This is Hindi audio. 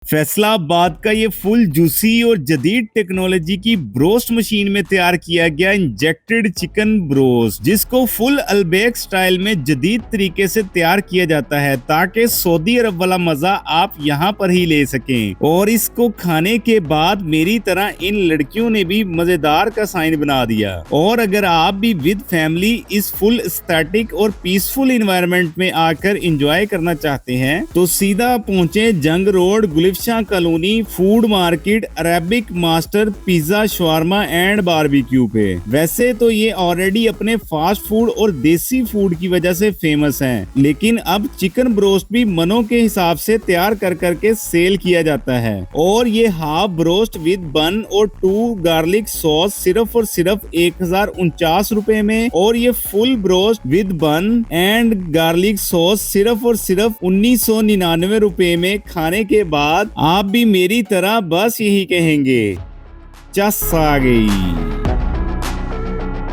फैसलाबाद का ये फुल जूसी और जदीद टेक्नोलॉजी की ब्रोस्ट मशीन में तैयार किया गया इंजेक्टेड चिकन ब्रोस्ट, जिसको फुल अल्बेक स्टाइल में जदीद तरीके से तैयार किया जाता है ताकि सऊदी अरब वाला मजा आप यहाँ पर ही ले सकें। और इसको खाने के बाद मेरी तरह इन लड़कियों ने भी मजेदार का साइन बना दिया। और अगर आप भी विद फैमिली इस फुल एस्थेटिक और पीसफुल इन्वायरमेंट में आकर एंजॉय करना चाहते हैं तो सीधा पहुंचे Jang road Gulifshah colony food market Arabic master pizza shawarma and barbecue पे। वैसे तो ये ऑलरेडी अपने फास्ट फूड और देसी फूड की वजह से फेमस हैं, लेकिन अब चिकन ब्रोस्ट भी मनों के हिसाब से तैयार कर करके सेल किया जाता है। और ये हाफ ब्रोस्ट विद बन और 2 गार्लिक सॉस सिर्फ और सिर्फ 1049 रुपए में, और ये फुल ब्रोस्ट विद बन एंड गार्लिक सॉस सिर्फ और सिर्फ 1999 रुपए में। खाने के बाद आप भी मेरी तरह बस यही कहेंगे, चस आ गई।